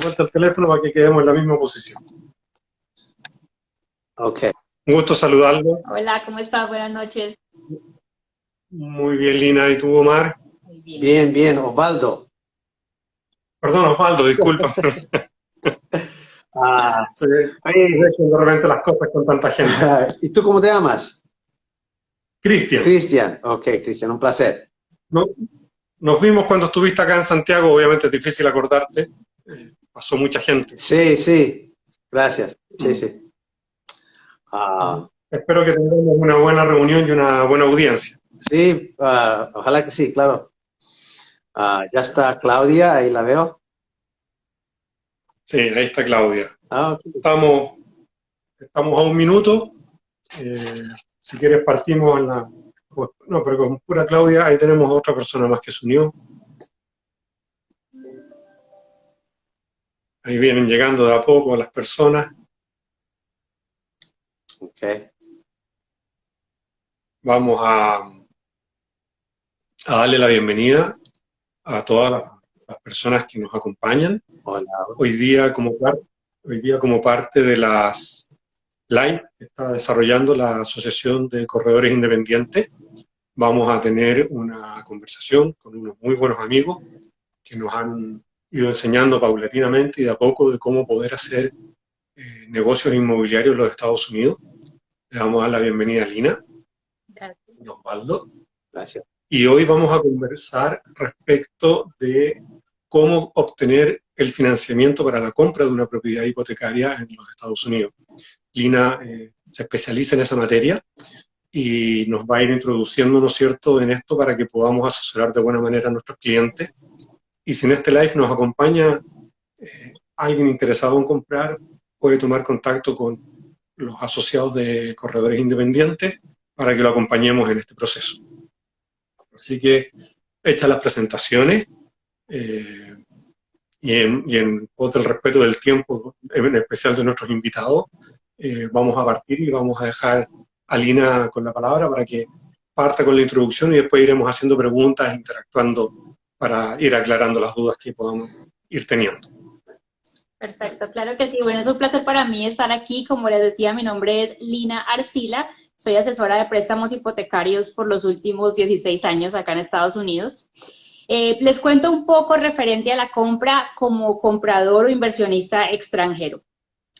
vuelta el teléfono para que quedemos en la misma posición. Ok. Un gusto saludarlo. Hola, ¿cómo estás? Buenas noches. Muy bien, Lina. ¿Y tú, Omar? Muy bien. Bien, bien, Osvaldo. Perdón, Osvaldo, disculpa. Ah, Se ve de repente las cosas con tanta gente. ¿y tú cómo te llamas? Cristian, Cristian. Ok, Cristian, un placer. ¿no? Nos vimos cuando estuviste acá en Santiago, obviamente es difícil acordarte. Pasó mucha gente. Sí, sí. Gracias. Sí, sí. Espero que tengamos una buena reunión y una buena audiencia. Sí, ojalá que sí, claro. Ya está Claudia, ahí la veo. Sí, ahí está Claudia. Ok. Estamos a un minuto. Si quieres partimos en la... No, pero con pura Claudia, ahí tenemos otra persona más que se unió. Ahí vienen llegando de a poco las personas. Ok. Vamos a darle la bienvenida a todas las personas que nos acompañan. Hola. Hoy día como parte de las live que está desarrollando la Asociación de Corredores Independientes, vamos a tener una conversación con unos muy buenos amigos que nos han ido enseñando paulatinamente y de a poco de cómo poder hacer negocios inmobiliarios en los Estados Unidos. Le damos a dar la bienvenida a Lina y Osvaldo. Gracias. Y hoy vamos a conversar respecto de cómo obtener el financiamiento para la compra de una propiedad hipotecaria en los Estados Unidos. Lina se especializa en esa materia y nos va a ir introduciendo, ¿no es cierto?, en esto para que podamos asesorar de buena manera a nuestros clientes. Y si en este live nos acompaña alguien interesado en comprar, puede tomar contacto con los asociados de corredores independientes para que lo acompañemos en este proceso. Así que, hechas las presentaciones, y en pos del respeto del tiempo, en especial de nuestros invitados, vamos a partir y vamos a dejar a Lina con la palabra para que parta con la introducción y después iremos haciendo preguntas, interactuando para ir aclarando las dudas que podamos ir teniendo. Perfecto, claro que sí. Bueno, es un placer para mí estar aquí. Como les decía, mi nombre es Lina Arcila. Soy asesora de préstamos hipotecarios por los últimos 16 años acá en Estados Unidos. Les cuento un poco referente a la compra como comprador o inversionista extranjero.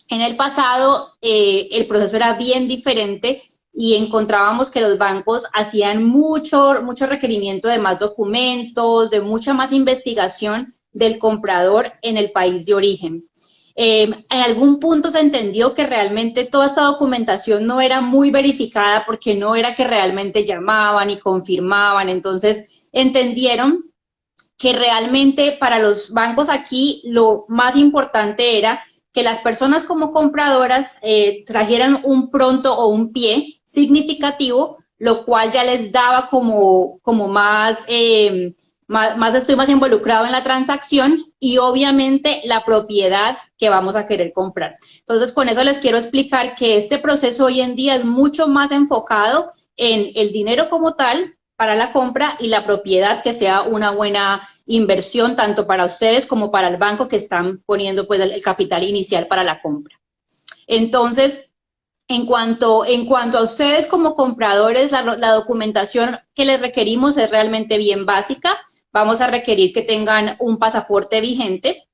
En el pasado, el proceso era bien diferente y encontrábamos que los bancos hacían mucho requerimiento de más documentos, de mucha más investigación del comprador en el país de origen. En algún punto se entendió que realmente toda esta documentación no era muy verificada porque no era que realmente llamaban y confirmaban, entonces entendieron que realmente para los bancos aquí lo más importante era que las personas como compradoras trajeran un pronto o un pie significativo, lo cual ya les daba como más, estoy más involucrado en la transacción y obviamente la propiedad que vamos a querer comprar. Entonces, con eso les quiero explicar que este proceso hoy en día es mucho más enfocado en el dinero como tal para la compra y la propiedad que sea una buena inversión tanto para ustedes como para el banco que están poniendo pues el capital inicial para la compra. Entonces, en cuanto a ustedes como compradores, la documentación que les requerimos es realmente bien básica. Vamos a requerir que tengan un pasaporte vigente.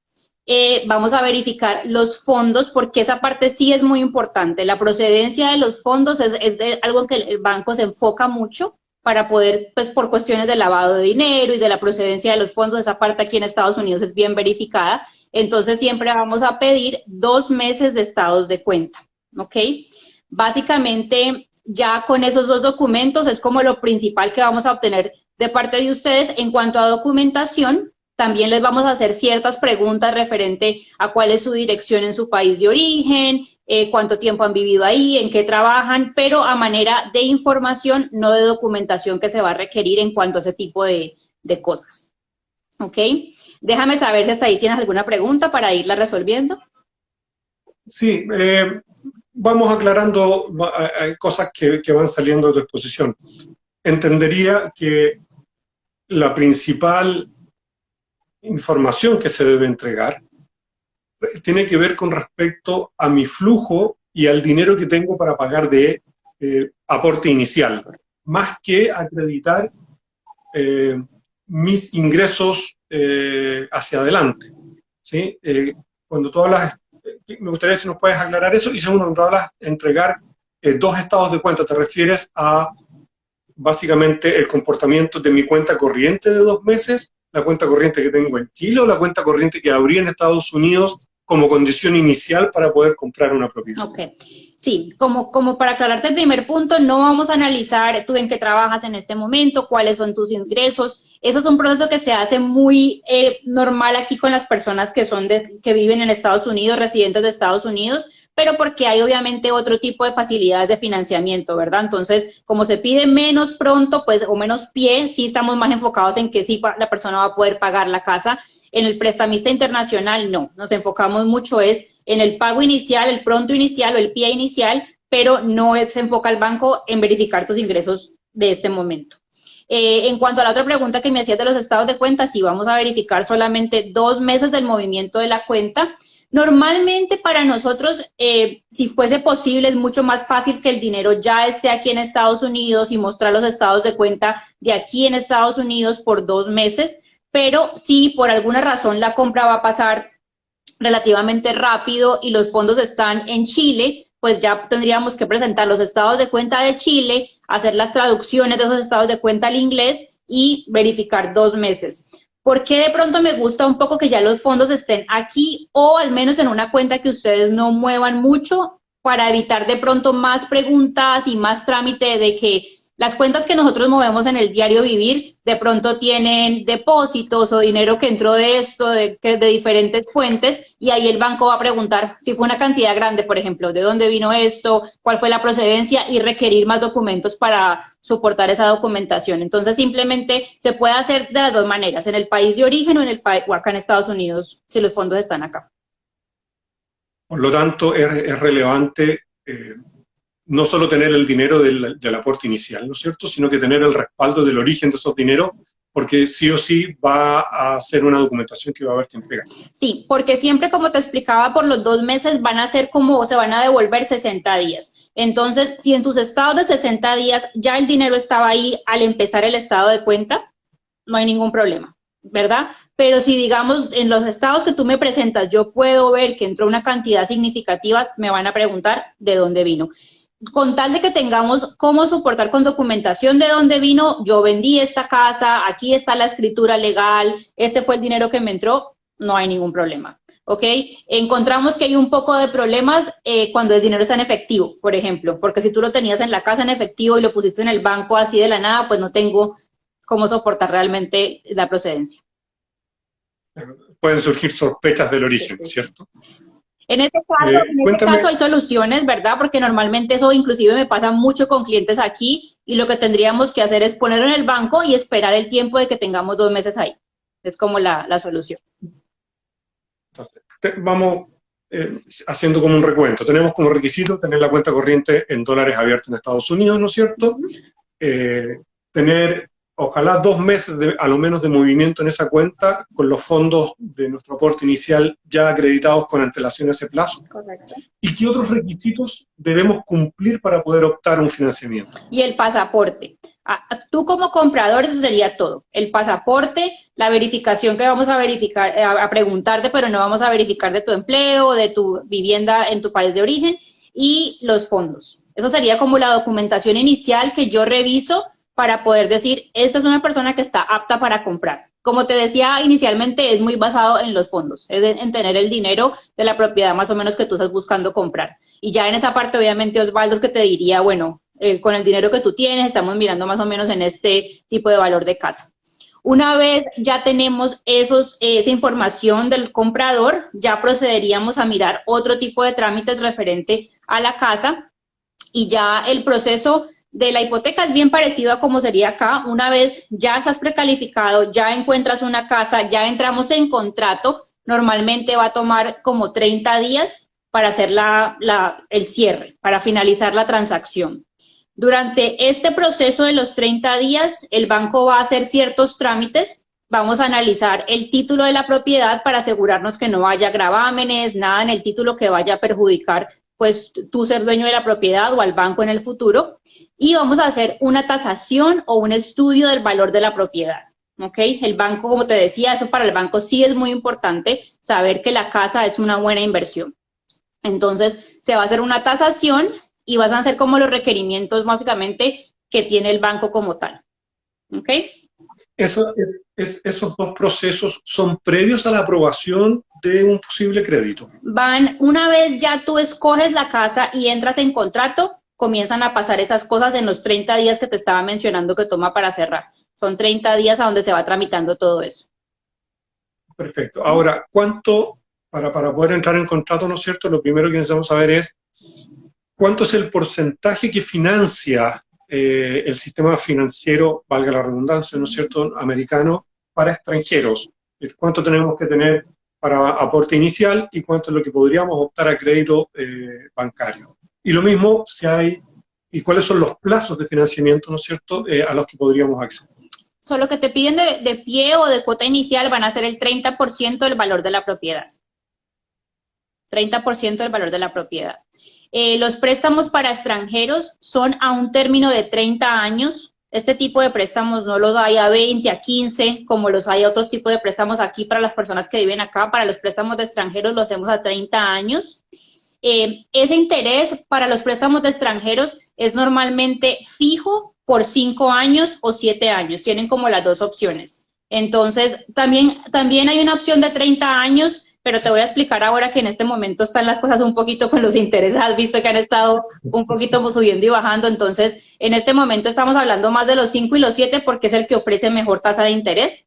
Vamos a verificar los fondos porque esa parte sí es muy importante. La procedencia de los fondos es algo que el banco se enfoca mucho para poder, pues por cuestiones de lavado de dinero y de la procedencia de los fondos, esa parte aquí en Estados Unidos es bien verificada. Entonces siempre vamos a pedir 2 meses de estados de cuenta, ¿ok? Básicamente ya con esos 2 documentos es como lo principal que vamos a obtener de parte de ustedes. En cuanto a documentación, también les vamos a hacer ciertas preguntas referente a cuál es su dirección en su país de origen, cuánto tiempo han vivido ahí, en qué trabajan, pero a manera de información, no de documentación que se va a requerir en cuanto a ese tipo de cosas. ¿Ok? Déjame saber si hasta ahí tienes alguna pregunta para irla resolviendo. Sí, vamos aclarando cosas que van saliendo de tu exposición. Entendería que la principal información que se debe entregar tiene que ver con respecto a mi flujo y al dinero que tengo para pagar de aporte inicial, más que acreditar mis ingresos hacia adelante, ¿sí? Cuando tú hablas, me gustaría si nos puedes aclarar eso, y segundo, cuando hablas de entregar dos estados de cuenta, ¿te refieres a básicamente el comportamiento de mi cuenta corriente de 2 meses, la cuenta corriente que tengo en Chile o la cuenta corriente que abrí en Estados Unidos como condición inicial para poder comprar una propiedad? Ok, sí, como para aclararte el primer punto, no vamos a analizar tú en qué trabajas en este momento, cuáles son tus ingresos. Eso es un proceso que se hace muy normal aquí con las personas que viven en Estados Unidos, residentes de Estados Unidos, pero porque hay obviamente otro tipo de facilidades de financiamiento, ¿verdad? Entonces, como se pide menos pronto, pues, o menos pie, sí estamos más enfocados en que sí la persona va a poder pagar la casa. En el prestamista internacional, no. Nos enfocamos mucho en el pago inicial, el pronto inicial o el pie inicial, pero no se enfoca el banco en verificar tus ingresos de este momento. En cuanto a la otra pregunta que me hacías de los estados de cuenta, sí, vamos a verificar solamente 2 meses del movimiento de la cuenta. Normalmente para nosotros, si fuese posible, es mucho más fácil que el dinero ya esté aquí en Estados Unidos y mostrar los estados de cuenta de aquí en Estados Unidos por 2 meses, pero si por alguna razón la compra va a pasar relativamente rápido y los fondos están en Chile, pues ya tendríamos que presentar los estados de cuenta de Chile, hacer las traducciones de esos estados de cuenta al inglés y verificar 2 meses. ¿Por qué de pronto me gusta un poco que ya los fondos estén aquí o al menos en una cuenta que ustedes no muevan mucho para evitar de pronto más preguntas y más trámite de que las cuentas que nosotros movemos en el diario vivir de pronto tienen depósitos o dinero que entró de esto, de diferentes fuentes, y ahí el banco va a preguntar si fue una cantidad grande, por ejemplo, de dónde vino esto, cuál fue la procedencia y requerir más documentos para soportar esa documentación. Entonces, simplemente se puede hacer de las dos maneras, en el país de origen o acá en Estados Unidos, si los fondos están acá. Por lo tanto, es relevante no solo tener el dinero del aporte inicial, ¿no es cierto?, sino que tener el respaldo del origen de esos dineros, porque sí o sí va a ser una documentación que va a haber que entregar. Sí, porque siempre, como te explicaba, por los 2 meses van a ser se van a devolver 60 días. Entonces, si en tus estados de 60 días ya el dinero estaba ahí al empezar el estado de cuenta, no hay ningún problema, ¿verdad? Pero si, digamos, en los estados que tú me presentas, yo puedo ver que entró una cantidad significativa, me van a preguntar de dónde vino. Con tal de que tengamos cómo soportar con documentación de dónde vino, yo vendí esta casa, aquí está la escritura legal, este fue el dinero que me entró, no hay ningún problema, ¿ok? Encontramos que hay un poco de problemas cuando el dinero está en efectivo, por ejemplo, porque si tú lo tenías en la casa en efectivo y lo pusiste en el banco así de la nada, pues no tengo cómo soportar realmente la procedencia. Pueden surgir sospechas del origen, ¿cierto? En este caso hay soluciones, ¿verdad? Porque normalmente eso inclusive me pasa mucho con clientes aquí y lo que tendríamos que hacer es ponerlo en el banco y esperar el tiempo de que tengamos 2 meses ahí. Es como la solución. Entonces, vamos haciendo como un recuento. Tenemos como requisito tener la cuenta corriente en dólares abierta en Estados Unidos, ¿no es cierto? Tener ojalá 2 meses a lo menos de movimiento en esa cuenta con los fondos de nuestro aporte inicial ya acreditados con antelación a ese plazo. Correcto. ¿Y qué otros requisitos debemos cumplir para poder optar a un financiamiento? Y el pasaporte. Tú como comprador, eso sería todo. El pasaporte, la verificación que vamos a verificar, a preguntarte, pero no vamos a verificar de tu empleo, de tu vivienda en tu país de origen, y los fondos. Eso sería como la documentación inicial que yo reviso para poder decir, esta es una persona que está apta para comprar. Como te decía inicialmente, es muy basado en los fondos, es en tener el dinero de la propiedad más o menos que tú estás buscando comprar. Y ya en esa parte, obviamente, Osvaldo, es que te diría, bueno, con el dinero que tú tienes, estamos mirando más o menos en este tipo de valor de casa. Una vez ya tenemos esa información del comprador, ya procederíamos a mirar otro tipo de trámites referente a la casa y ya el proceso de la hipoteca es bien parecido a como sería acá. Una vez ya estás precalificado, ya encuentras una casa, ya entramos en contrato, normalmente va a tomar como 30 días para hacer el cierre, para finalizar la transacción. Durante este proceso de los 30 días, el banco va a hacer ciertos trámites vamos a analizar el título de la propiedad para asegurarnos que no haya gravámenes, nada en el título que vaya a perjudicar pues tú ser dueño de la propiedad o al banco en el futuro. Y vamos a hacer una tasación o un estudio del valor de la propiedad. ¿Ok? El banco, como te decía, eso para el banco sí es muy importante, saber que la casa es una buena inversión. Entonces, se va a hacer una tasación y vas a hacer como los requerimientos básicamente que tiene el banco como tal. ¿Ok? Esos dos procesos son previos a la aprobación de un posible crédito. Una vez ya tú escoges la casa y entras en contrato, comienzan a pasar esas cosas en los 30 días que te estaba mencionando que toma para cerrar. Son 30 días a donde se va tramitando todo eso. Perfecto. Ahora, para poder entrar en contrato, ¿no es cierto? Lo primero que necesitamos saber es cuánto es el porcentaje que financia el sistema financiero, valga la redundancia, ¿no es cierto?, americano para extranjeros. ¿Cuánto tenemos que tener para aporte inicial y cuánto es lo que podríamos optar a crédito bancario? Y lo mismo y cuáles son los plazos de financiamiento, ¿no es cierto?, a los que podríamos acceder. Solo que te piden de pie o de cuota inicial van a ser el 30% del valor de la propiedad. 30% del valor de la propiedad. Los préstamos para extranjeros son a un término de 30 años. Este tipo de préstamos no los hay a 20, a 15, como los hay a otros tipos de préstamos aquí para las personas que viven acá. Para los préstamos de extranjeros lo hacemos a 30 años. Ese interés para los préstamos de extranjeros es normalmente fijo por 5 años o 7 años. Tienen como las dos opciones. Entonces, también hay una opción de 30 años, pero te voy a explicar ahora que en este momento están las cosas un poquito con los intereses. Has visto que han estado un poquito subiendo y bajando. Entonces, en este momento estamos hablando más de los 5 y los 7 porque es el que ofrece mejor tasa de interés.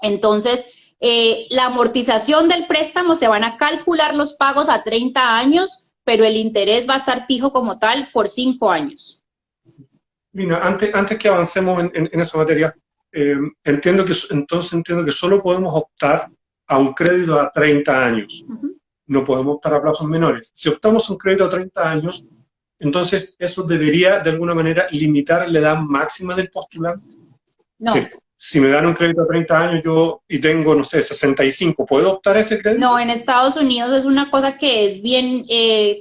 Entonces, la amortización del préstamo se van a calcular los pagos a 30 años, pero el interés va a estar fijo como tal por 5 años. Lina, antes que avancemos en esa materia, entiendo que solo podemos optar a un crédito a 30 años. No podemos optar a plazos menores. Si optamos a un crédito a 30 años, entonces eso debería de alguna manera limitar la edad máxima del postulante. No. Sí. Si me dan un crédito a 30 años y tengo, no sé, 65, ¿puedo optar a ese crédito? No, en Estados Unidos es una cosa que es bien,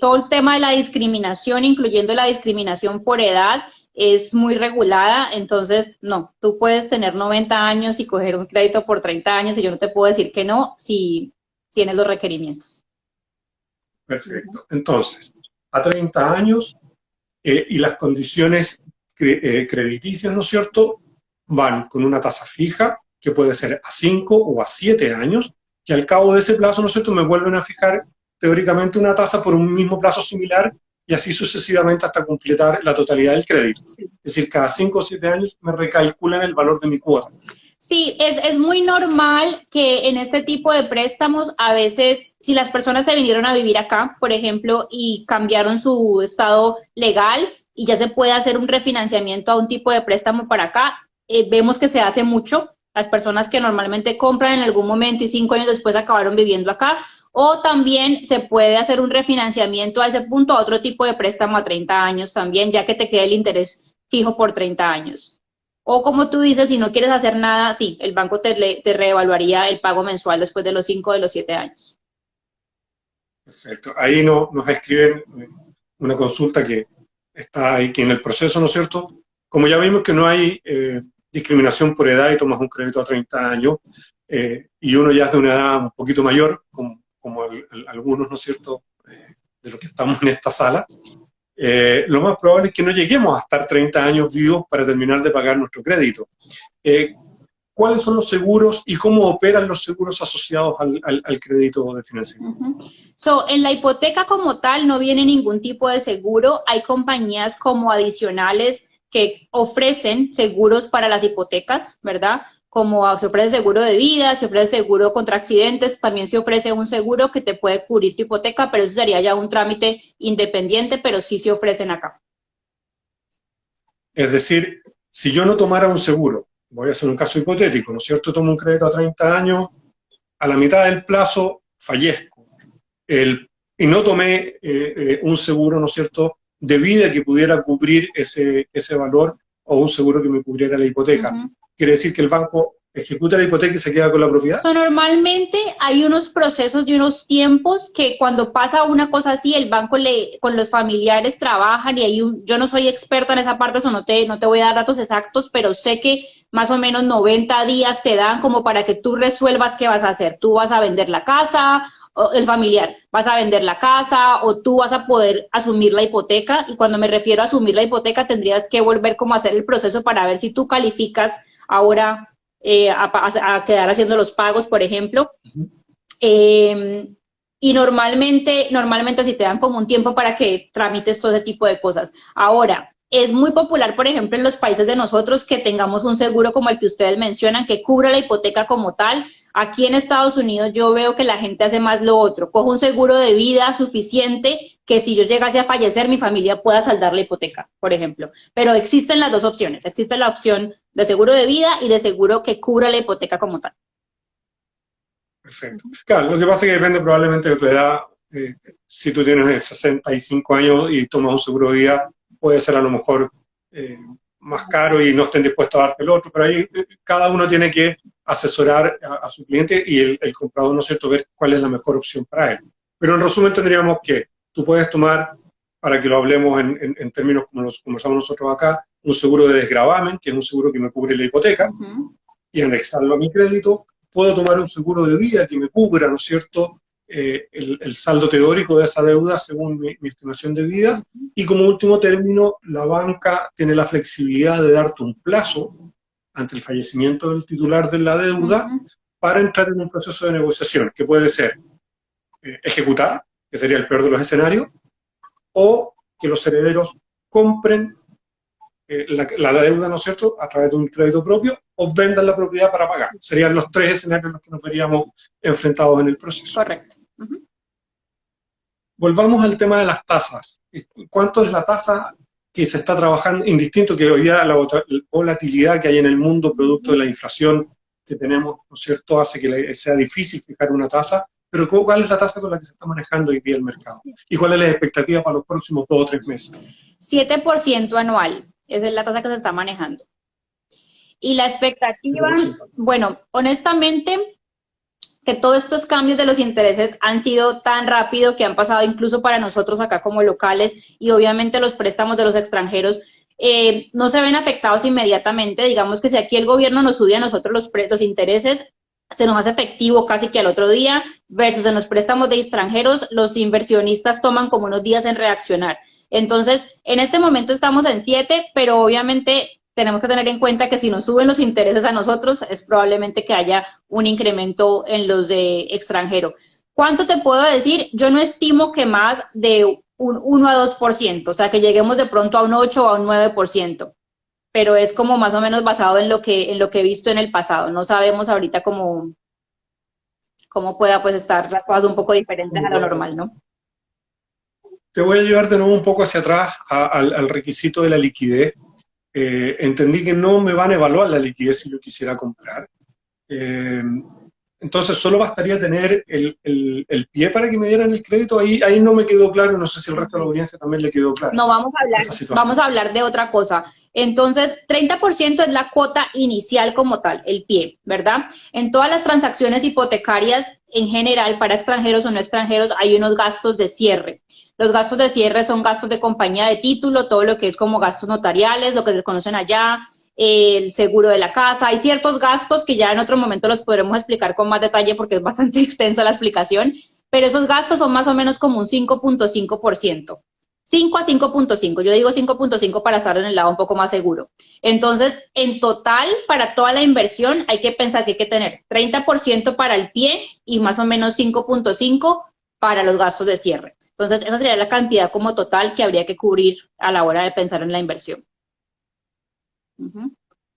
todo el tema de la discriminación, incluyendo la discriminación por edad, es muy regulada. Entonces, no, tú puedes tener 90 años y coger un crédito por 30 años y yo no te puedo decir que no si tienes los requerimientos. Perfecto. Entonces, a 30 años y las condiciones crediticias, ¿no es cierto?, van con una tasa fija, que puede ser a 5 o a 7 años, que al cabo de ese plazo, ¿no es cierto?, me vuelven a fijar teóricamente una tasa por un mismo plazo similar y así sucesivamente hasta completar la totalidad del crédito. Es decir, cada 5 o 7 años me recalculan el valor de mi cuota. Sí, es muy normal que en este tipo de préstamos, a veces, si las personas se vinieron a vivir acá, por ejemplo, y cambiaron su estado legal y ya se puede hacer un refinanciamiento a un tipo de préstamo para acá, vemos que se hace mucho. Las personas que normalmente compran en algún momento y 5 años después acabaron viviendo acá, o también se puede hacer un refinanciamiento a ese punto a otro tipo de préstamo a 30 años también, ya que te quede el interés fijo por 30 años. O como tú dices, si no quieres hacer nada, sí, el banco te reevaluaría el pago mensual después de los 5 o de los 7 años. Perfecto. Ahí nos escriben una consulta que está ahí, que en el proceso, ¿no es cierto? Como ya vimos que no hay discriminación por edad y tomas un crédito a 30 años y uno ya es de una edad un poquito mayor, como algunos, ¿no es cierto?, de los que estamos en esta sala, lo más probable es que no lleguemos a estar 30 años vivos para terminar de pagar nuestro crédito. ¿Cuáles son los seguros y cómo operan los seguros asociados al crédito de financiamiento? En la hipoteca como tal no viene ningún tipo de seguro. Hay compañías como adicionales que ofrecen seguros para las hipotecas, ¿verdad? Como se ofrece seguro de vida, se ofrece seguro contra accidentes, también se ofrece un seguro que te puede cubrir tu hipoteca, pero eso sería ya un trámite independiente, pero sí se ofrecen acá. Es decir, si yo no tomara un seguro, voy a hacer un caso hipotético, ¿no es cierto? Tomo un crédito a 30 años, a la mitad del plazo fallezco, y no tomé un seguro, ¿no es cierto?, de vida que pudiera cubrir ese valor o un seguro que me cubriera la hipoteca. Quiere decir que el banco ejecuta la hipoteca y se queda con la propiedad? So, normalmente hay unos procesos y unos tiempos que cuando pasa una cosa así, el banco con los familiares trabajan y yo no soy experta en esa parte, eso no te voy a dar datos exactos, pero sé que más o menos 90 días te dan como para que tú resuelvas qué vas a hacer. Tú vas a vender la casa, o el familiar, vas a vender la casa o tú vas a poder asumir la hipoteca. Y cuando me refiero a asumir la hipoteca, tendrías que volver como a hacer el proceso para ver si tú calificas ahora a quedar haciendo los pagos, por ejemplo. Y normalmente sí te dan como un tiempo para que tramites todo ese tipo de cosas. Ahora, es muy popular, por ejemplo, en los países de nosotros que tengamos un seguro como el que ustedes mencionan, que cubra la hipoteca como tal. Aquí en Estados Unidos yo veo que la gente hace más lo otro. Cojo un seguro de vida suficiente que si yo llegase a fallecer, mi familia pueda saldar la hipoteca, por ejemplo. Pero existen las dos opciones. Existe la opción de seguro de vida y de seguro que cubra la hipoteca como tal. Perfecto. Claro, lo que pasa es que depende probablemente de tu edad. Si tú tienes 65 años y tomas un seguro de vida, puede ser a lo mejor más caro y no estén dispuestos a darte el otro, pero ahí cada uno tiene que asesorar a su cliente y el comprador, ¿no es cierto?, ver cuál es la mejor opción para él. Pero en resumen tendríamos que tú puedes tomar, para que lo hablemos en términos como los conversamos nosotros acá, un seguro de desgravamen, que es un seguro que me cubre la hipoteca, y anexarlo a mi crédito. Puedo tomar un seguro de vida que me cubra, ¿no es cierto?, el saldo teórico de esa deuda según mi estimación de vida. Y como último término, la banca tiene la flexibilidad de darte un plazo ante el fallecimiento del titular de la deuda para entrar en un proceso de negociación, que puede ser ejecutar, que sería el peor de los escenarios, o que los herederos compren la deuda, ¿no es cierto?, a través de un crédito propio, o vendan la propiedad para pagar. Serían los tres escenarios en los que nos veríamos enfrentados en el proceso. Correcto. Volvamos al tema de las tasas. ¿Cuánto es la tasa que se está trabajando? Indistinto que hoy día la volatilidad que hay en el mundo producto de la inflación que tenemos, ¿no es cierto?, hace que sea difícil fijar una tasa, pero ¿cuál es la tasa con la que se está manejando hoy día el mercado? ¿Y cuál es la expectativa para los próximos 2 o 3 meses? 7% anual. Esa es la tasa que se está manejando. Y la expectativa, bueno, honestamente, que todos estos cambios de los intereses han sido tan rápido que han pasado incluso para nosotros acá como locales, y obviamente los préstamos de los extranjeros no se ven afectados inmediatamente. Digamos que si aquí el gobierno nos sube a nosotros los intereses, se nos hace efectivo casi que al otro día, versus en los préstamos de extranjeros, los inversionistas toman como unos días en reaccionar. Entonces, en este momento estamos en 7, pero obviamente tenemos que tener en cuenta que si nos suben los intereses a nosotros, es probablemente que haya un incremento en los de extranjero. ¿Cuánto te puedo decir? Yo no estimo que más de un 1 a 2%, o sea, que lleguemos de pronto a un 8 o a un 9%. Pero es como más o menos basado en lo que he visto en el pasado. No sabemos ahorita cómo pueda pues estar las cosas un poco diferentes a lo normal, ¿no? Te voy a llevar de nuevo un poco hacia atrás al requisito de la liquidez. Entendí que no me van a evaluar la liquidez si yo quisiera comprar. Entonces, solo bastaría tener el pie para que me dieran el crédito. Ahí no me quedó claro, no sé si el resto de la audiencia también le quedó claro. No, vamos a hablar de otra cosa. Entonces, 30% es la cuota inicial como tal, el pie, ¿verdad? En todas las transacciones hipotecarias, en general, para extranjeros o no extranjeros, hay unos gastos de cierre. Los gastos de cierre son gastos de compañía de título, todo lo que es como gastos notariales, lo que se conocen allá, el seguro de la casa. Hay ciertos gastos que ya en otro momento los podremos explicar con más detalle porque es bastante extensa la explicación, pero esos gastos son más o menos como un 5.5%. 5 a 5.5, yo digo 5.5 para estar en el lado un poco más seguro. Entonces, en total, para toda la inversión, hay que pensar que hay que tener 30% para el pie y más o menos 5.5 para los gastos de cierre. Entonces, esa sería la cantidad como total que habría que cubrir a la hora de pensar en la inversión.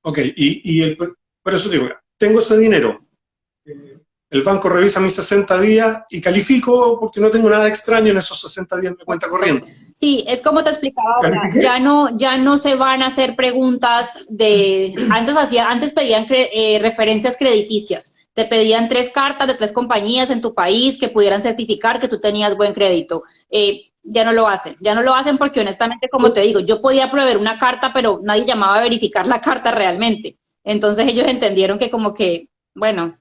Ok, por eso digo, tengo ese dinero, el banco revisa mis 60 días y califico porque no tengo nada extraño en esos 60 días en mi cuenta corriente. Sí, es como te explicaba ahora, ya no se van a hacer preguntas antes pedían referencias crediticias, te pedían 3 cartas de 3 compañías en tu país que pudieran certificar que tú tenías buen crédito. Ya no lo hacen porque honestamente, como te digo, yo podía proveer una carta, pero nadie llamaba a verificar la carta realmente. Entonces ellos entendieron que como que, bueno,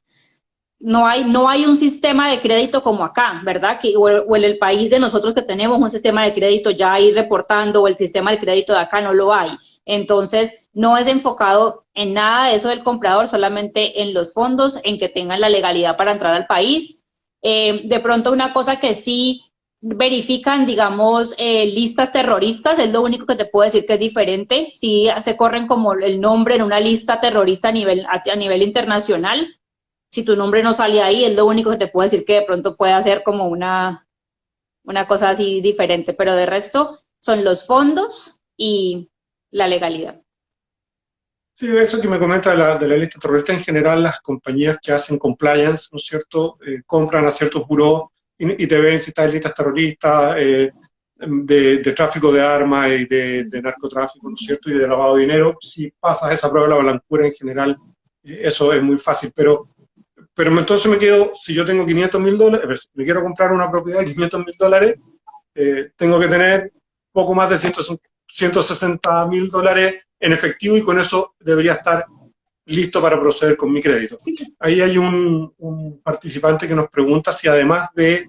no hay un sistema de crédito como acá, ¿verdad? O en el país de nosotros que tenemos un sistema de crédito ya ahí reportando, o el sistema de crédito de acá no lo hay. Entonces, no es enfocado en nada de eso del comprador, solamente en los fondos, en que tengan la legalidad para entrar al país. De pronto, una cosa que sí verifican, digamos, listas terroristas, es lo único que te puedo decir que es diferente. Sí se corren como el nombre en una lista terrorista a nivel internacional. Si tu nombre no sale ahí, es lo único que te puedo decir que de pronto puede hacer como una cosa así diferente, pero de resto son los fondos y la legalidad. Sí, eso que me comenta de la lista terrorista, en general las compañías que hacen compliance, ¿no es cierto?, compran a ciertos burós y te ven si estás en listas terroristas, de tráfico de armas y de narcotráfico, ¿no es cierto?, y de lavado de dinero. Si pasas esa prueba de la blancura en general, eso es muy fácil, pero entonces me quedo, si yo tengo $500.000, me quiero comprar una propiedad de $500.000, tengo que tener poco más de $160.000 en efectivo y con eso debería estar listo para proceder con mi crédito. Ahí hay un participante que nos pregunta si además de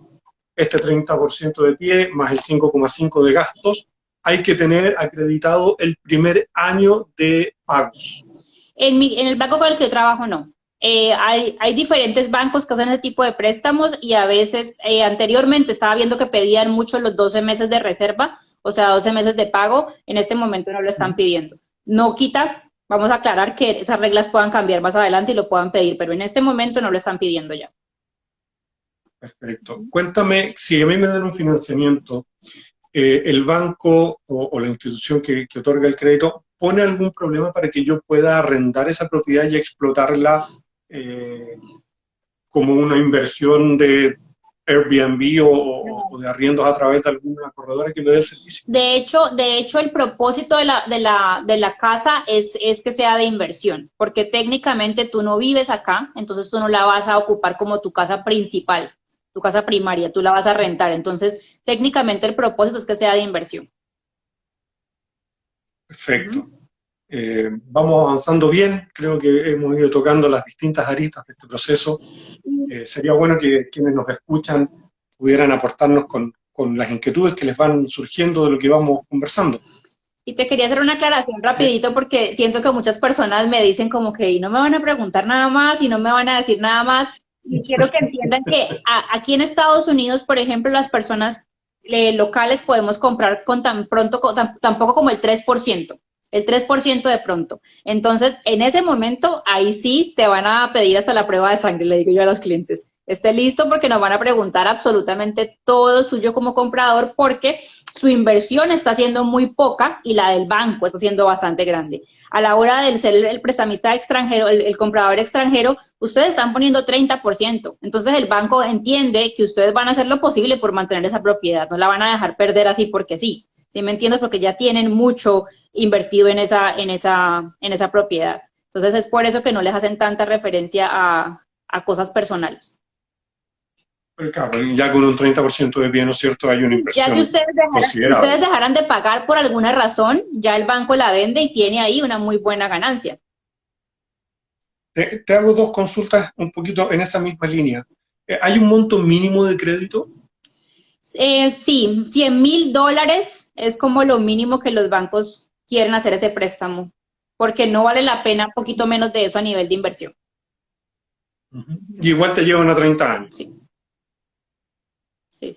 este 30% de pie más el 5,5% de gastos, hay que tener acreditado el primer año de pagos. En el banco con el que yo trabajo, no. Hay diferentes bancos que hacen ese tipo de préstamos y a veces, anteriormente estaba viendo que pedían mucho los 12 meses de reserva, o sea, 12 meses de pago. En este momento no lo están pidiendo. No quita, vamos a aclarar que esas reglas puedan cambiar más adelante y lo puedan pedir, pero en este momento no lo están pidiendo ya. Perfecto. Cuéntame, si a mí me dan un financiamiento, el banco o la institución que otorga el crédito, ¿pone algún problema para que yo pueda arrendar esa propiedad y explotarla como una inversión de Airbnb o de arriendos a través de alguna corredora que me dé el servicio? De hecho, el propósito de la casa es que sea de inversión, porque técnicamente tú no vives acá, entonces tú no la vas a ocupar como tu casa principal, tu casa primaria, tú la vas a rentar. Entonces, técnicamente el propósito es que sea de inversión. Perfecto. Vamos avanzando bien, creo que hemos ido tocando las distintas aristas de este proceso. Sería bueno que quienes nos escuchan pudieran aportarnos con las inquietudes que les van surgiendo de lo que vamos conversando. Y te quería hacer una aclaración rapidito porque siento que muchas personas me dicen como que y no me van a preguntar nada más y no me van a decir nada más. Y quiero que entiendan que aquí en Estados Unidos, por ejemplo, las personas locales podemos comprar con tampoco como el 3%. El 3% de pronto. Entonces, en ese momento, ahí sí te van a pedir hasta la prueba de sangre, le digo yo a los clientes. Esté listo porque nos van a preguntar absolutamente todo suyo como comprador porque su inversión está siendo muy poca y la del banco está siendo bastante grande. A la hora de ser el prestamista extranjero, el comprador extranjero, ustedes están poniendo 30%. Entonces, el banco entiende que ustedes van a hacer lo posible por mantener esa propiedad. No la van a dejar perder así porque sí. ¿Sí me entiendes? Porque ya tienen mucho invertido en esa propiedad. Entonces es por eso que no les hacen tanta referencia a cosas personales. Pero claro, ya con un 30% de bien, ¿no es cierto?, hay una inversión ya si ustedes dejaran de pagar por alguna razón, ya el banco la vende y tiene ahí una muy buena ganancia. Te hago dos consultas un poquito en esa misma línea. ¿Hay un monto mínimo de crédito? Sí, $100,000 es como lo mínimo que los bancos quieren hacer ese préstamo, porque no vale la pena un poquito menos de eso a nivel de inversión. Y igual te llevan a 30 años. Sí.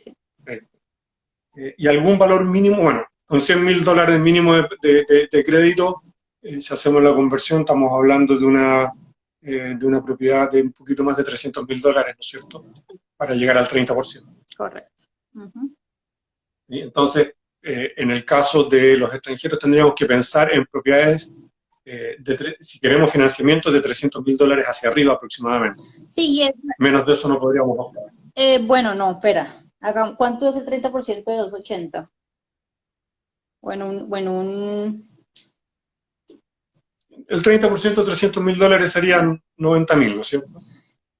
¿Y algún valor mínimo? Bueno, con $100,000 mínimo de crédito, si hacemos la conversión, estamos hablando de una propiedad de un poquito más de $300,000, ¿no es cierto?, para llegar al 30%. Correcto. ¿Sí? Entonces, en el caso de los extranjeros tendríamos que pensar en propiedades, si queremos financiamiento, de $300,000 hacia arriba aproximadamente. Sí, menos de eso no podríamos optar. Bueno, no, espera. ¿Cuánto es el 30% de 280? El 30% de $300,000 serían 90,000, ¿no es cierto?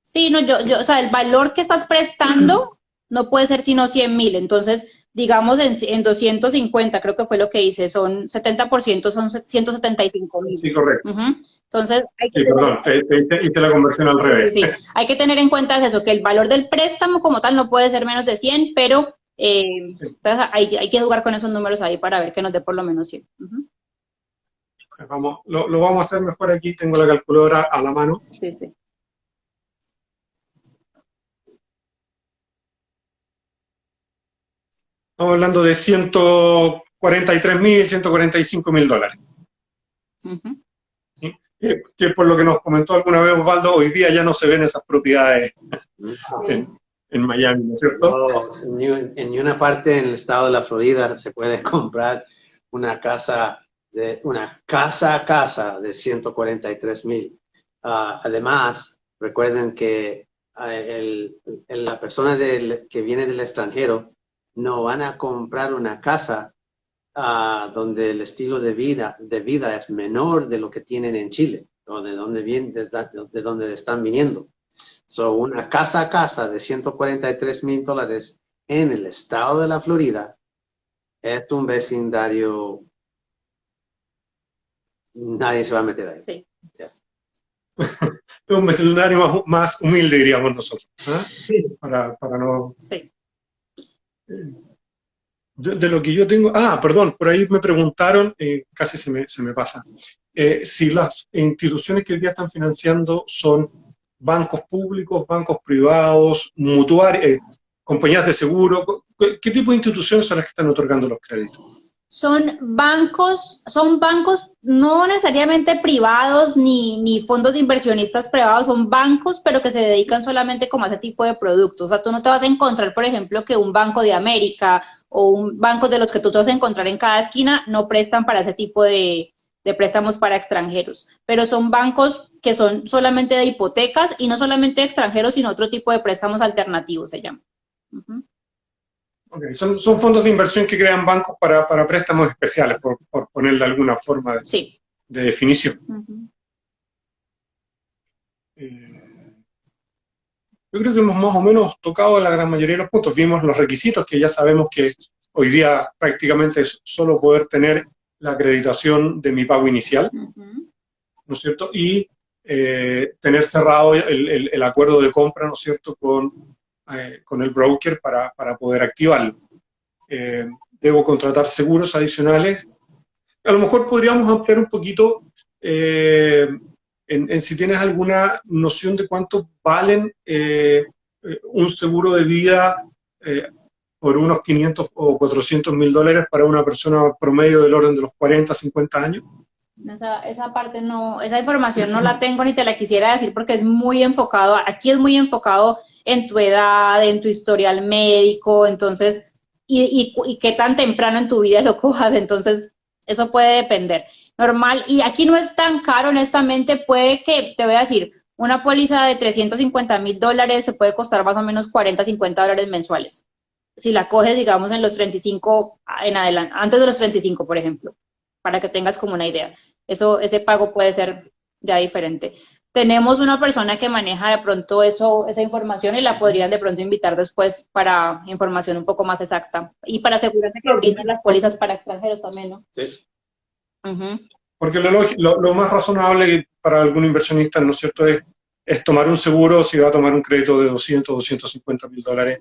Sí, no, o sea, el valor que estás prestando no puede ser sino 100,000. Entonces, digamos en 250, creo que fue lo que hice, son 70%, son 175.000. Sí, correcto. Entonces, hay que Sí, perdón, hice la conversión al revés. sí, hay que tener en cuenta eso, que el valor del préstamo como tal no puede ser menos de 100, pero Sí. entonces hay que jugar con esos números ahí para ver que nos dé por lo menos 100. Vamos, lo vamos a hacer mejor aquí, tengo la calculadora a la mano. Sí, sí. Estamos hablando de 143.000, 145.000 dólares. ¿Sí? Que por lo que nos comentó alguna vez Osvaldo, hoy día ya no se ven esas propiedades en Miami, ¿no es cierto? No, en una parte en el estado de la Florida se puede comprar una casa de 143,000. Además, recuerden que la persona que viene del extranjero no van a comprar una casa donde el estilo de vida es menor de lo que tienen en Chile, o de donde están viniendo. So, una casa a casa de 143,000 dólares en el estado de la Florida es un vecindario, nadie se va a meter ahí. Sí. Es un vecindario más humilde, diríamos nosotros. Sí. Para no... Sí. De lo que yo tengo... perdón, por ahí me preguntaron, casi se me pasa, si las instituciones que hoy día están financiando son bancos públicos, bancos privados, mutuarios, compañías de seguro. ¿Qué tipo de instituciones son las que están otorgando los créditos? Son bancos no necesariamente privados ni fondos de inversionistas privados, son bancos, pero que se dedican solamente como a ese tipo de productos. O sea, tú no te vas a encontrar, por ejemplo, que un Banco de América o un banco de los que tú te vas a encontrar en cada esquina no prestan para ese tipo de préstamos para extranjeros, pero son bancos que son solamente de hipotecas y no solamente de extranjeros, sino otro tipo de préstamos alternativos se llama. Okay. Son fondos de inversión que crean bancos para préstamos especiales, por ponerle alguna forma de definición. Yo creo que hemos más o menos tocado la gran mayoría de los puntos. Vimos los requisitos, que ya sabemos que hoy día prácticamente es solo poder tener la acreditación de mi pago inicial, ¿no es cierto? Y tener cerrado el acuerdo de compra, ¿no es cierto?, con el broker para poder activarlo. Debo contratar seguros adicionales. A lo mejor podríamos ampliar un poquito en si tienes alguna noción de cuánto valen un seguro de vida por unos 500 o 400.000 dólares para una persona promedio del orden de los 40, 50 años. Esa parte no, esa información no la tengo ni te la quisiera decir porque es muy enfocado, aquí es muy enfocado en tu edad, en tu historial médico, entonces, y qué tan temprano en tu vida lo cojas, entonces, eso puede depender. Normal, y aquí no es tan caro, honestamente, puede que, te voy a decir, una póliza de 350.000 dólares se puede costar más o menos 40, 50 dólares mensuales. Si la coges, digamos, en los 35 en adelante, antes de los 35, por ejemplo, para que tengas como una idea. Ese pago puede ser ya diferente. Tenemos una persona que maneja de pronto esa información y la podrían de pronto invitar después para información un poco más exacta. Y para asegurarse que brindan las pólizas para extranjeros también, ¿no? Sí. Porque lo más razonable para algún inversionista, ¿no es cierto?, es tomar un seguro. Si va a tomar un crédito de 200, 250.000 dólares,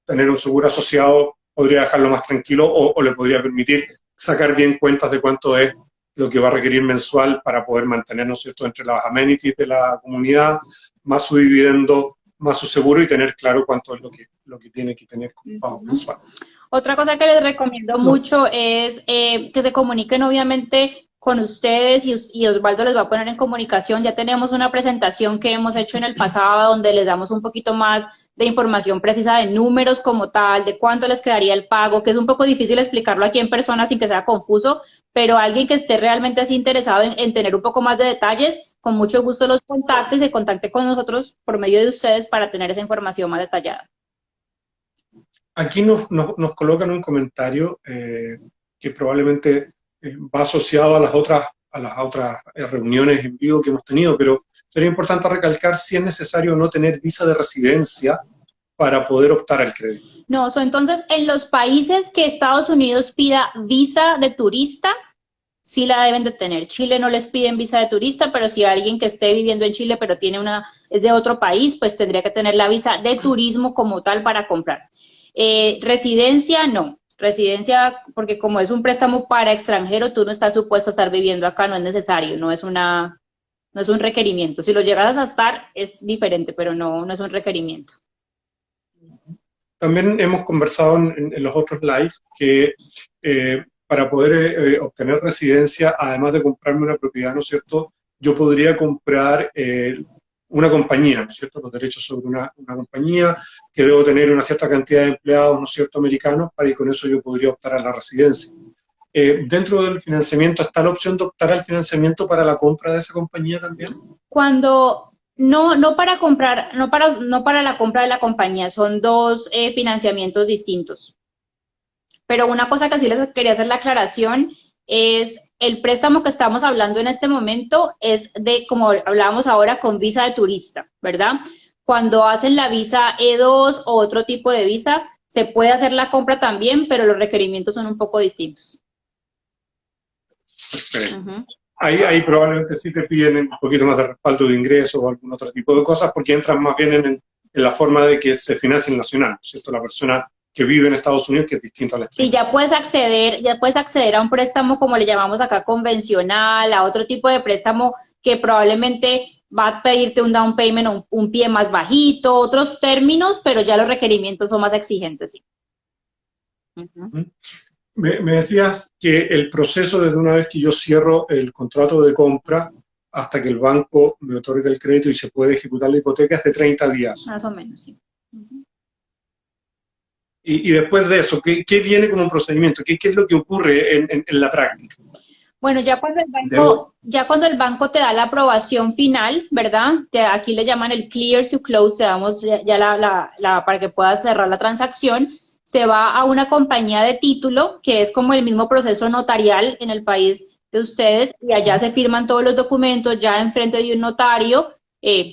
tener un seguro asociado podría dejarlo más tranquilo o le podría permitir sacar bien cuentas de cuánto es lo que va a requerir mensual para poder mantenernos, ¿cierto?, entre las amenities de la comunidad, más su dividendo, más su seguro, y tener claro cuánto es lo que tiene que tener como pago mensual. Otra cosa que les recomiendo mucho es que se comuniquen obviamente con ustedes y Osvaldo les va a poner en comunicación. Ya tenemos una presentación que hemos hecho en el pasado donde les damos un poquito más de información precisa de números como tal, de cuánto les quedaría el pago, que es un poco difícil explicarlo aquí en persona sin que sea confuso, pero alguien que esté realmente así interesado en tener un poco más de detalles, con mucho gusto los contacte y se contacte con nosotros por medio de ustedes para tener esa información más detallada. Aquí nos colocan un comentario que probablemente va asociado a las otras reuniones en vivo que hemos tenido, pero sería importante recalcar si es necesario o no tener visa de residencia para poder optar al crédito. No, entonces en los países que Estados Unidos pida visa de turista, sí la deben de tener. Chile no les piden visa de turista, pero si alguien que esté viviendo en Chile pero es de otro país, pues tendría que tener la visa de turismo como tal para comprar. Residencia, no. Residencia, porque como es un préstamo para extranjero, tú no estás supuesto a estar viviendo acá, no es necesario, no es un requerimiento. Si lo llegas a estar, es diferente, pero no es un requerimiento. También hemos conversado en los otros lives que para poder obtener residencia, además de comprarme una propiedad, ¿no es cierto?, yo podría comprar una compañía, ¿no es cierto?, los derechos sobre una compañía, que debo tener una cierta cantidad de empleados, ¿no es cierto?, americanos, y con eso yo podría optar a la residencia. Dentro del financiamiento, ¿está la opción de optar al financiamiento para la compra de esa compañía también? Cuando no para comprar, no para la compra de la compañía, son dos financiamientos distintos. Pero una cosa que sí les quería hacer la aclaración es el préstamo que estamos hablando en este momento es de, como hablábamos ahora, con visa de turista, ¿verdad? Cuando hacen la visa E2 o otro tipo de visa, se puede hacer la compra también, pero los requerimientos son un poco distintos. Okay. Ahí probablemente sí te piden un poquito más de respaldo de ingresos o algún otro tipo de cosas, porque entran más bien en la forma de que se financie el nacional, ¿cierto? La persona que vive en Estados Unidos, que es distinto al extranjero. Sí, ya puedes acceder a un préstamo, como le llamamos acá, convencional, a otro tipo de préstamo que probablemente va a pedirte un down payment, un pie más bajito, otros términos, pero ya los requerimientos son más exigentes, sí. Me decías que el proceso desde una vez que yo cierro el contrato de compra hasta que el banco me otorga el crédito y se puede ejecutar la hipoteca es de 30 días. Más o menos, sí. Y después de eso, ¿qué viene como procedimiento? ¿Qué es lo que ocurre en la práctica? Bueno, ya cuando el banco te da la aprobación final, ¿verdad? Aquí le llaman el clear to close, te damos ya para que puedas cerrar la transacción. Se va a una compañía de título, que es como el mismo proceso notarial en el país de ustedes, y allá se firman todos los documentos ya enfrente de un notario,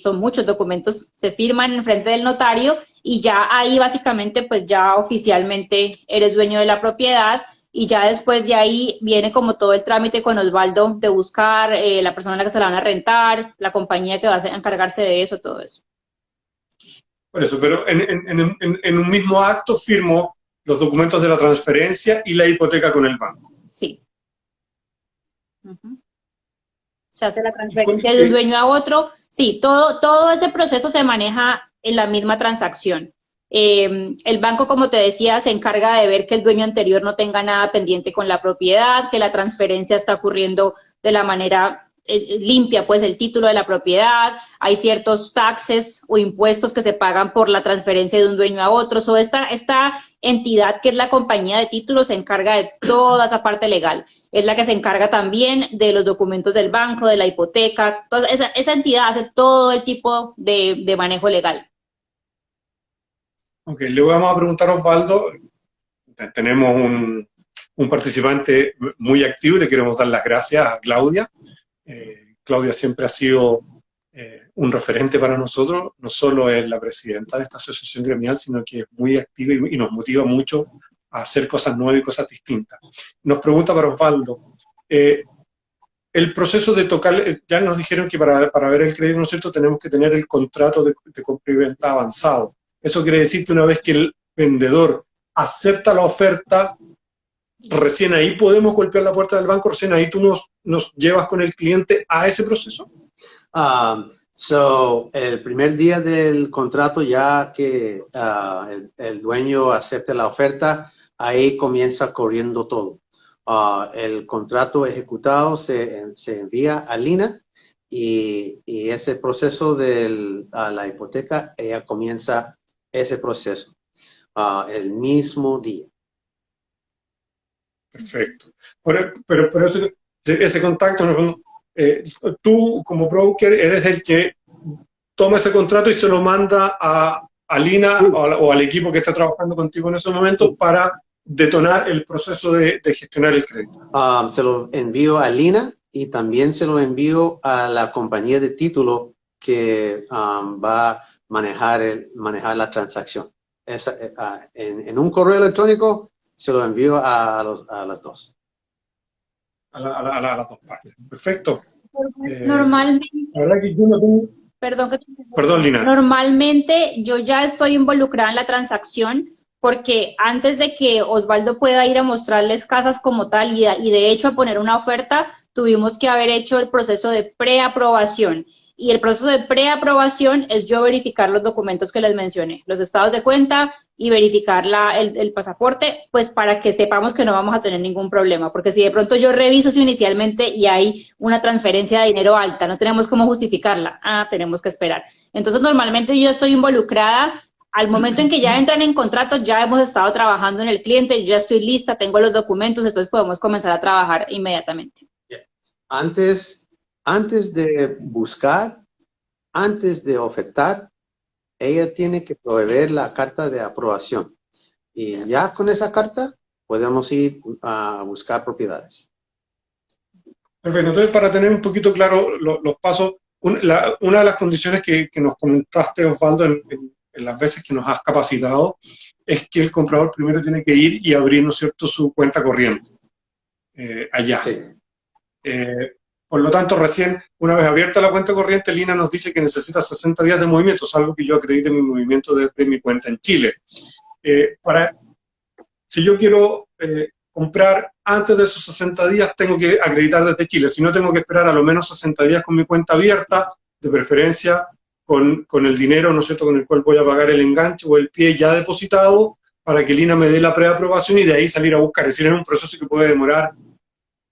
son muchos documentos, se firman enfrente del notario, y ya ahí básicamente pues ya oficialmente eres dueño de la propiedad, y ya después de ahí viene como todo el trámite con Osvaldo de buscar la persona a la que se la van a rentar, la compañía que va a encargarse de eso, todo eso. Por eso, pero en un mismo acto firmo los documentos de la transferencia y la hipoteca con el banco. Sí. Se hace la transferencia de un dueño a otro. Sí, todo ese proceso se maneja en la misma transacción. El banco, como te decía, se encarga de ver que el dueño anterior no tenga nada pendiente con la propiedad, que la transferencia está ocurriendo de la manera limpia, pues el título de la propiedad, hay ciertos taxes o impuestos que se pagan por la transferencia de un dueño a otro. So, esta entidad que es la compañía de títulos se encarga de toda esa parte legal. Es la que se encarga también de los documentos del banco, de la hipoteca. Entonces, esa entidad hace todo el tipo de manejo legal. Ok, le vamos a preguntar a Osvaldo. Tenemos un participante muy activo y le queremos dar las gracias a Claudia. Claudia siempre ha sido un referente para nosotros, no solo es la presidenta de esta asociación gremial, sino que es muy activa y nos motiva mucho a hacer cosas nuevas y cosas distintas. Nos pregunta para Osvaldo, el proceso de tocar, ya nos dijeron que para ver el crédito, ¿no es cierto?, tenemos que tener el contrato de compra y venta avanzado. Eso quiere decir que una vez que el vendedor acepta la oferta, recién ahí podemos golpear la puerta del banco, recién ahí tú nos llevas con el cliente a ese proceso. El primer día del contrato, ya que el dueño acepte la oferta, ahí comienza corriendo todo. El contrato ejecutado se envía a Lina y ese proceso de la hipoteca, ella comienza ese proceso el mismo día. Perfecto. Pero por eso ese contacto, tú como broker eres el que toma ese contrato y se lo manda a Lina o al equipo que está trabajando contigo en ese momento para detonar el proceso de gestionar el crédito. Se lo envío a Lina y también se lo envío a la compañía de título que va a manejar la transacción. en un correo electrónico, se lo envío a las dos. A las dos partes. Perfecto. Normalmente, La verdad que yo no tengo... Perdón, Lina. Normalmente yo ya estoy involucrada en la transacción porque antes de que Osvaldo pueda ir a mostrarles casas como tal y de hecho a poner una oferta, tuvimos que haber hecho el proceso de preaprobación. Y el proceso de preaprobación es yo verificar los documentos que les mencioné, los estados de cuenta y verificar el pasaporte, pues para que sepamos que no vamos a tener ningún problema, porque si de pronto yo reviso si inicialmente y hay una transferencia de dinero alta, no tenemos cómo justificarla, tenemos que esperar. Entonces normalmente yo estoy involucrada, al momento en que ya entran en contrato, ya hemos estado trabajando en el cliente, ya estoy lista, tengo los documentos, entonces podemos comenzar a trabajar inmediatamente. Antes de buscar, antes de ofertar, ella tiene que proveer la carta de aprobación. Y ya con esa carta podemos ir a buscar propiedades. Perfecto. Entonces, para tener un poquito claro los pasos, una de las condiciones que nos comentaste, Osvaldo, en las veces que nos has capacitado, es que el comprador primero tiene que ir y abrir, ¿no es cierto?, su cuenta corriente allá. Sí. Por lo tanto, recién, una vez abierta la cuenta corriente, Lina nos dice que necesita 60 días de movimiento, es algo que yo acredito en mi movimiento desde mi cuenta en Chile. Si yo quiero comprar antes de esos 60 días, tengo que acreditar desde Chile. Si no, tengo que esperar a lo menos 60 días con mi cuenta abierta, de preferencia con el dinero, ¿no es cierto?, con el cual voy a pagar el enganche o el pie ya depositado, para que Lina me dé la preaprobación y de ahí salir a buscar. Es decir, es un proceso que puede demorar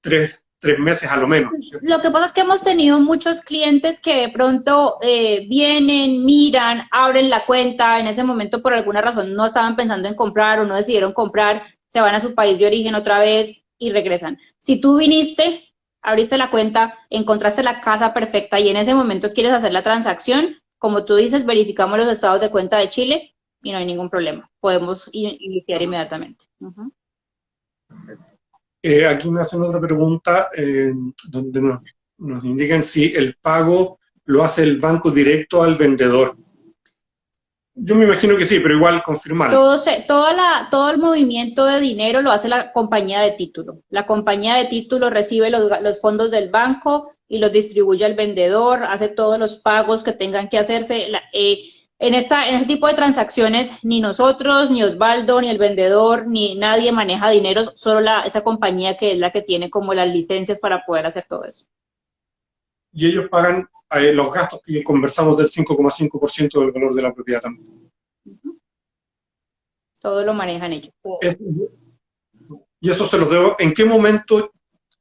3 meses a lo menos. ¿Cierto? Lo que pasa es que hemos tenido muchos clientes que de pronto vienen, miran, abren la cuenta, en ese momento por alguna razón no estaban pensando en comprar o no decidieron comprar, se van a su país de origen otra vez y regresan. Si tú viniste, abriste la cuenta, encontraste la casa perfecta y en ese momento quieres hacer la transacción, como tú dices, verificamos los estados de cuenta de Chile y no hay ningún problema. Podemos iniciar inmediatamente. Aquí me hacen otra pregunta donde nos indican si el pago lo hace el banco directo al vendedor. Yo me imagino que sí, pero igual confirmarlo. Todo el movimiento de dinero lo hace la compañía de título. La compañía de título recibe los fondos del banco y los distribuye al vendedor, hace todos los pagos que tengan que hacerse. En este tipo de transacciones, ni nosotros, ni Osvaldo, ni el vendedor, ni nadie maneja dinero, solo esa compañía que es la que tiene como las licencias para poder hacer todo eso. Y ellos pagan los gastos que conversamos del 5,5% del valor de la propiedad también. Todo lo manejan ellos. Y eso se los debo. ¿En qué momento,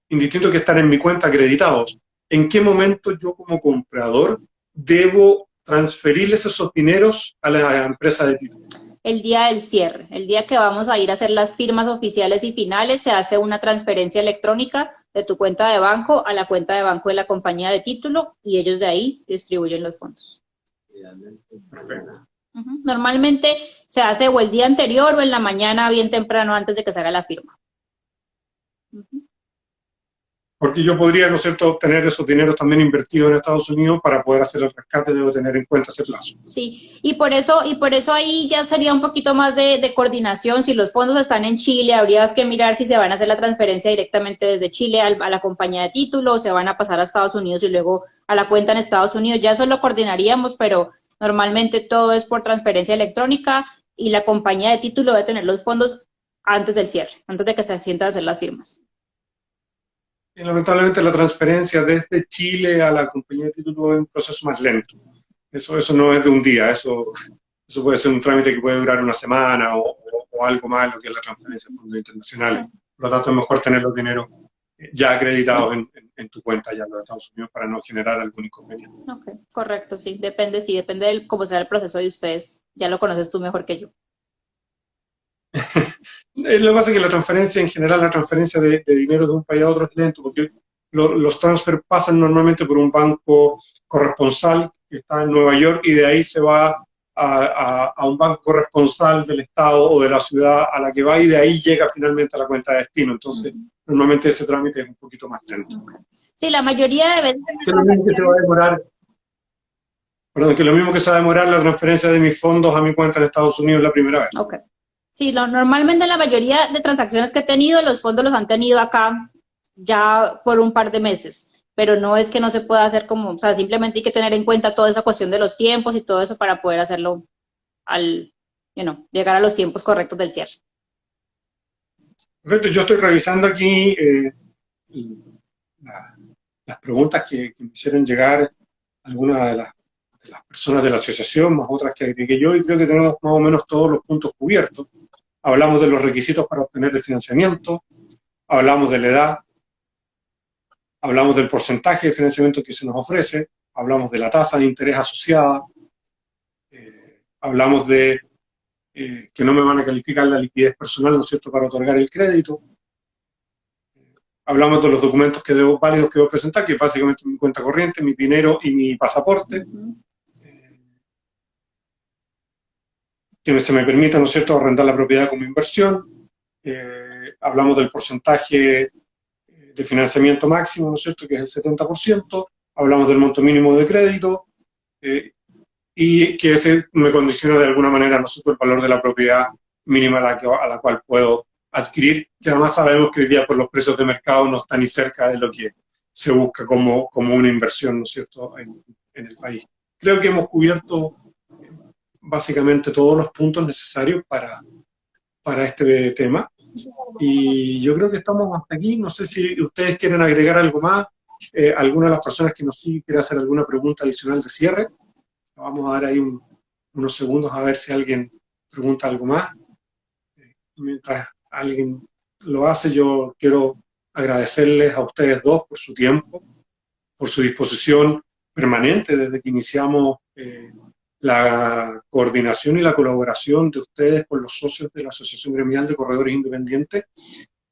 indistinto que están en mi cuenta acreditados, en qué momento yo como comprador debo transferirles esos dineros a la empresa de título? El día del cierre, el día que vamos a ir a hacer las firmas oficiales y finales, se hace una transferencia electrónica de tu cuenta de banco a la cuenta de banco de la compañía de título y ellos de ahí distribuyen los fondos. Perfecto. Normalmente se hace o el día anterior o en la mañana bien temprano antes de que se haga la firma. Porque yo podría, ¿no es cierto?, obtener esos dineros también invertidos en Estados Unidos para poder hacer el rescate, debo tener en cuenta ese plazo. Sí, y por eso ahí ya sería un poquito más de coordinación. Si los fondos están en Chile, habría que mirar si se van a hacer la transferencia directamente desde Chile a la compañía de título, o se van a pasar a Estados Unidos y luego a la cuenta en Estados Unidos. Ya eso lo coordinaríamos, pero normalmente todo es por transferencia electrónica y la compañía de título debe tener los fondos antes del cierre, antes de que se sientan a hacer las firmas. Y lamentablemente la transferencia desde Chile a la compañía de título es un proceso más lento. Eso no es de un día, eso puede ser un trámite que puede durar una semana o algo más, lo que es la transferencia de fondos internacionales. Por lo tanto, es mejor tener los dineros ya acreditados en tu cuenta allá en los Estados Unidos para no generar algún inconveniente. Ok, correcto, sí, depende de cómo sea el proceso de ustedes. Ya lo conoces tú mejor que yo. Lo que pasa es que la transferencia, en general, la transferencia de dinero de un país a otro es lento, porque los transfer pasan normalmente por un banco corresponsal que está en Nueva York y de ahí se va a un banco corresponsal del estado o de la ciudad a la que va y de ahí llega finalmente a la cuenta de destino. Entonces, normalmente ese trámite es un poquito más lento. Okay. Sí, la mayoría de veces... Solamente se va a demorar. Perdón, que lo mismo que se va a demorar la transferencia de mis fondos a mi cuenta en Estados Unidos la primera vez. Ok. Sí, normalmente la mayoría de transacciones que he tenido, los fondos los han tenido acá ya por un par de meses, pero no es que no se pueda hacer como, o sea, simplemente hay que tener en cuenta toda esa cuestión de los tiempos y todo eso para poder hacerlo llegar a los tiempos correctos del cierre. Perfecto, yo estoy revisando aquí las preguntas que me hicieron llegar algunas de las personas de la asociación, más otras que agregué yo, y creo que tenemos más o menos todos los puntos cubiertos. Hablamos de los requisitos para obtener el financiamiento, hablamos de la edad, hablamos del porcentaje de financiamiento que se nos ofrece, hablamos de la tasa de interés asociada, hablamos de que no me van a calificar la liquidez personal, ¿no es cierto?, para otorgar el crédito. Hablamos de los documentos válidos que debo presentar, que es básicamente mi cuenta corriente, mi dinero y mi pasaporte. Que se me permita, ¿no es cierto?, arrendar la propiedad como inversión. Hablamos del porcentaje de financiamiento máximo, ¿no es cierto?, que es el 70%. Hablamos del monto mínimo de crédito y que ese me condiciona de alguna manera, ¿no es cierto?, el valor de la propiedad mínima a la cual puedo adquirir, que además sabemos que hoy día por los precios de mercado no está ni cerca de lo que se busca como una inversión, ¿no es cierto?, en el país. Creo que hemos cubierto básicamente todos los puntos necesarios para este tema. Y yo creo que estamos hasta aquí. No sé si ustedes quieren agregar algo más. Alguna de las personas que nos siguen quiere hacer alguna pregunta adicional de cierre. Vamos a dar ahí unos segundos a ver si alguien pregunta algo más. Mientras alguien lo hace, yo quiero agradecerles a ustedes dos por su tiempo, por su disposición permanente desde que iniciamos la coordinación y la colaboración de ustedes con los socios de la Asociación Gremial de Corredores Independientes,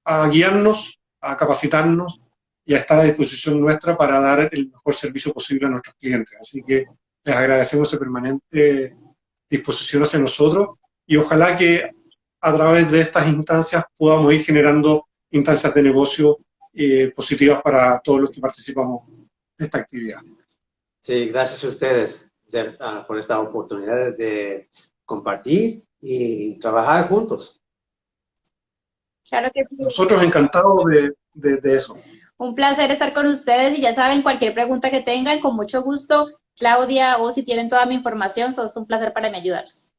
a guiarnos, a capacitarnos y a estar a disposición nuestra para dar el mejor servicio posible a nuestros clientes. Así que les agradecemos esa permanente disposición hacia nosotros y ojalá que a través de estas instancias podamos ir generando instancias de negocio positivas para todos los que participamos de esta actividad. Sí, gracias a ustedes por esta oportunidad de compartir y trabajar juntos. Claro que sí. Nosotros encantados de eso. Un placer estar con ustedes y ya saben, cualquier pregunta que tengan, con mucho gusto, Claudia, o si tienen toda mi información, es un placer para mí ayudarlos.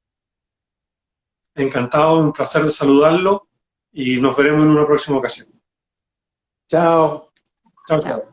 Encantado, un placer de saludarlo y nos veremos en una próxima ocasión. Chao. Chao, chao.